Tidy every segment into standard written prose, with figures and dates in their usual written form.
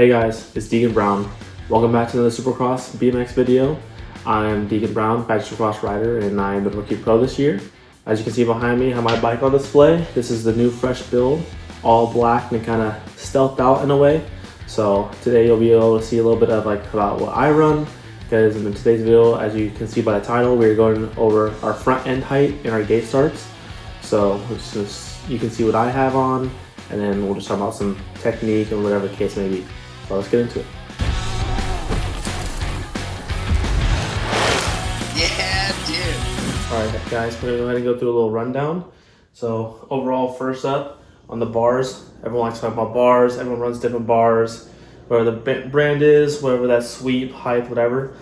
Hey guys, it's Deacon Brown. Welcome back to another Supercross BMX video. I'm Deacon Brown, back Supercross rider, and I'm the Rookie Pro this year. As you can see behind me, I have my bike on display. This is the new fresh build, all black and kind of stealthed out in a way. So today you'll be able to see a little bit of about what I run, because in today's video, as you can see by the title, we're going over our front end height and our gate starts. So you can see what I have on, and then we'll just talk about some technique and whatever the case may be. So let's get into it. Yeah, dude. Alright guys, we're gonna go ahead and go through a little rundown. So overall, first up, on the bars, everyone likes to talk about bars, everyone runs different bars, whatever the brand is, whatever that sweep, height, whatever.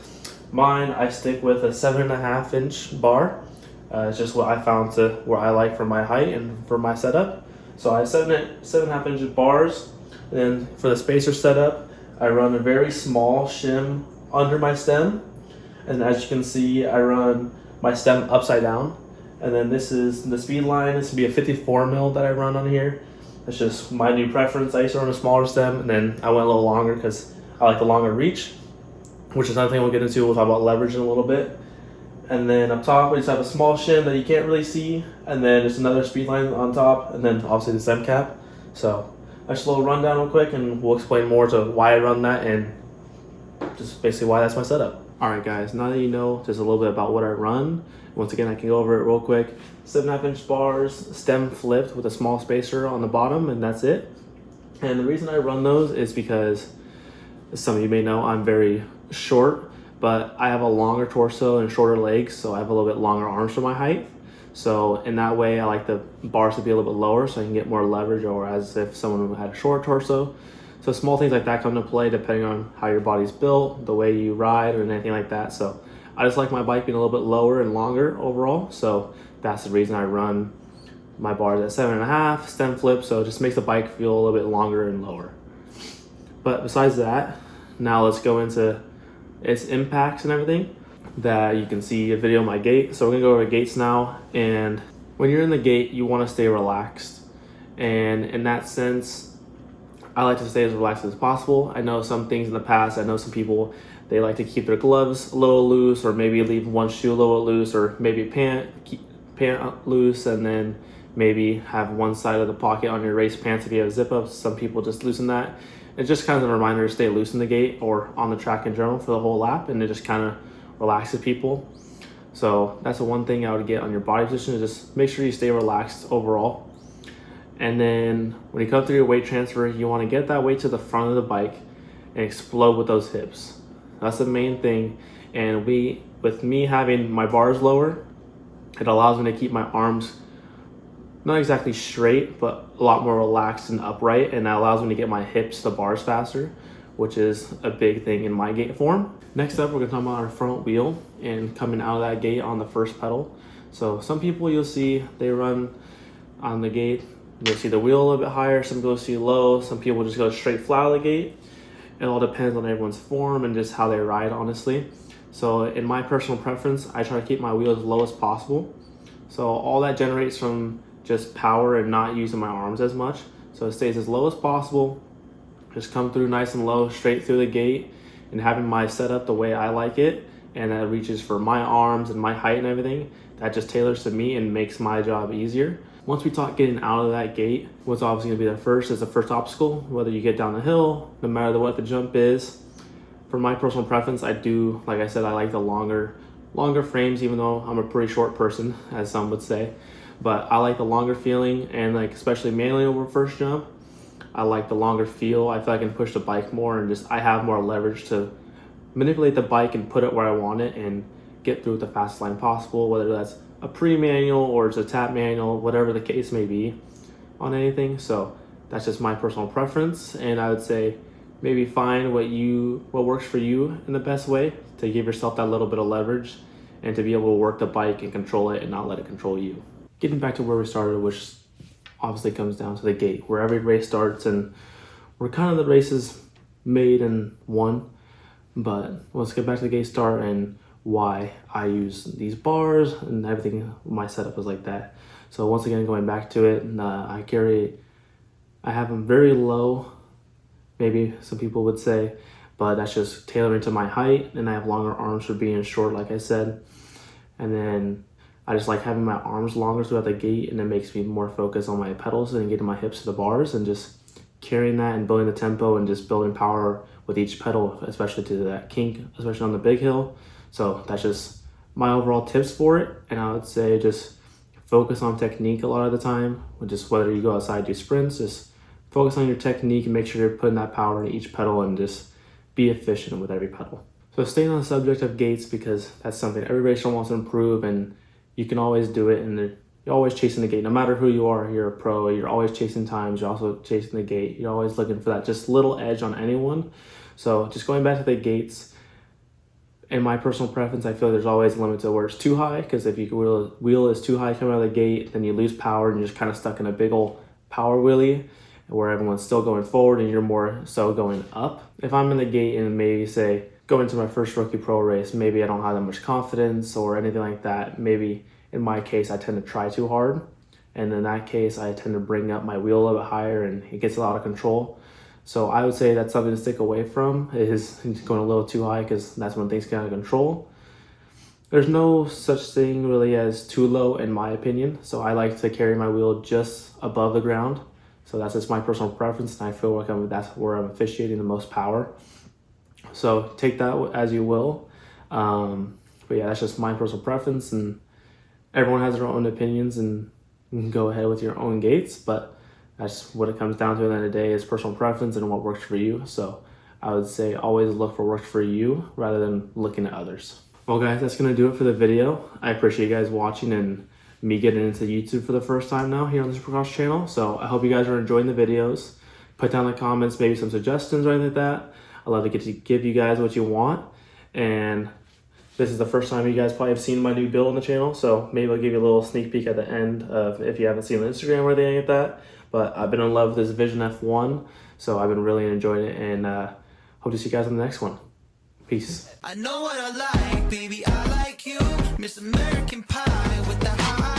Mine, I stick with a 7.5 inch bar. It's just what I found to where I like for my height and for my setup. So I have 7.5 inch bars. And then for the spacer setup, I run a very small shim under my stem. And as you can see, I run my stem upside down. And then this is the speed line. This would be a 54 mil that I run on here. That's just my new preference. I used to run a smaller stem, and then I went a little longer because I like the longer reach, which is another thing we'll get into. We'll talk about leverage in a little bit. And then up top, we just have a small shim that you can't really see. And then there's another speed line on top, and then obviously the stem cap. So just a little rundown real quick, and we'll explain more to why I run that and just basically why that's my setup. All right guys, now that you know just a little bit about what I run, once again I can go over it real quick. 7.5 inch bars, stem flipped with a small spacer on the bottom, and that's it. And the reason I run those is because, as some of you may know, I'm very short, but I have a longer torso and shorter legs, so I have a little bit longer arms for my height. So in that way, I like the bars to be a little bit lower so I can get more leverage, or as if someone had a short torso. So small things like that come into play depending on how your body's built, the way you ride, or anything like that. So I just like my bike being a little bit lower and longer overall. So that's the reason I run my bars at 7.5, stem flip. So it just makes the bike feel a little bit longer and lower. But besides that, now let's go into its impacts and everything. That you can see a video of my gate. So we're gonna go over gates now. And when you're in the gate, you want to stay relaxed. And in that sense, I like to stay as relaxed as possible. I know some things in the past, I know some people, they like to keep their gloves a little loose, or maybe leave one shoe a little loose, or maybe keep pant loose, and then maybe have one side of the pocket on your race pants if you have zip ups. Some people just loosen that. It's just kind of a reminder to stay loose in the gate or on the track in general for the whole lap, and it just kind of relaxes people. So that's the one thing I would get on your body position, is just make sure you stay relaxed overall. And then when you come through your weight transfer, you want to get that weight to the front of the bike and explode with those hips. That's the main thing. And with me having my bars lower, it allows me to keep my arms not exactly straight, but a lot more relaxed and upright, and that allows me to get my hips to bars faster, which is a big thing in my gate form. Next up, we're gonna talk about our front wheel and coming out of that gate on the first pedal. So some people you'll see, they run on the gate, you'll see the wheel a little bit higher, some people see low, some people just go straight flat out of the gate. It all depends on everyone's form and just how they ride, honestly. So in my personal preference, I try to keep my wheel as low as possible. So all that generates from just power and not using my arms as much. So it stays as low as possible. Just come through nice and low, straight through the gate, and having my setup the way I like it, and that reaches for my arms and my height and everything, that just tailors to me and makes my job easier. Once we talk getting out of that gate, what's obviously gonna be the first obstacle, whether you get down the hill, no matter what the jump is. For my personal preference, I do, like I said, I like the longer frames, even though I'm a pretty short person, as some would say. But I like the longer feeling, and especially mainly over first jump, I like the longer feel. I feel I can push the bike more, and I have more leverage to manipulate the bike and put it where I want it and get through with the fastest line possible, whether that's a pre-manual or it's a tap manual, whatever the case may be on anything. So that's just my personal preference, and I would say maybe find what works for you in the best way to give yourself that little bit of leverage and to be able to work the bike and control it and not let it control you. Getting back to where we started, which obviously comes down to the gate, where every race starts, and where kind of the race is made and won. But let's get back to the gate start and why I use these bars and everything. My setup is like that. So once again, going back to it, I have them very low maybe some people would say, but that's just tailoring to my height, and I have longer arms for being short, like I said. And then I just like having my arms longer throughout the gait, and it makes me more focused on my pedals and getting my hips to the bars and just carrying that and building the tempo and just building power with each pedal, especially to that kink, especially on the big hill. So that's just my overall tips for it. And I would say just focus on technique a lot of the time, just whether you go outside, do sprints, just focus on your technique and make sure you're putting that power in each pedal and just be efficient with every pedal. So staying on the subject of gaits, because that's something every racer wants to improve, and you can always do it, and you're always chasing the gait. No matter who you are, you're a pro, you're always chasing times, you're also chasing the gait. You're always looking for that just little edge on anyone. So just going back to the gaits, in my personal preference, I feel there's always a limit to where it's too high, because if your wheel is too high coming out of the gate, then you lose power and you're just kind of stuck in a big old power wheelie where everyone's still going forward and you're more so going up. If I'm in the gate and maybe say going to my first rookie pro race, maybe I don't have that much confidence or anything like that. Maybe in my case, I tend to try too hard. And in that case, I tend to bring up my wheel a little bit higher and it gets a lot of control. So I would say that's something to stick away from, is going a little too high, because that's when things get out of control. There's no such thing really as too low in my opinion. So I like to carry my wheel just above the ground. So that's just my personal preference, and I feel like that's where I'm officiating the most power. So take that as you will. But yeah, that's just my personal preference, and everyone has their own opinions, and you can go ahead with your own gaits, but that's what it comes down to at the end of the day, is personal preference and what works for you. So I would say always look for what works for you rather than looking at others. Well guys, that's gonna do it for the video. I appreciate you guys watching and me getting into YouTube for the first time now here on the Supercross channel. So I hope you guys are enjoying the videos. Put down in the comments maybe some suggestions or anything like that. I love to get to give you guys what you want. And this is the first time you guys probably have seen my new build on the channel. So maybe I'll give you a little sneak peek at the end of if you haven't seen the Instagram or anything like that. But I've been in love with this Vision F1. So I've been really enjoying it, and hope to see you guys on the next one. Peace. I know what I like, baby, I like you. Miss American Pie with the high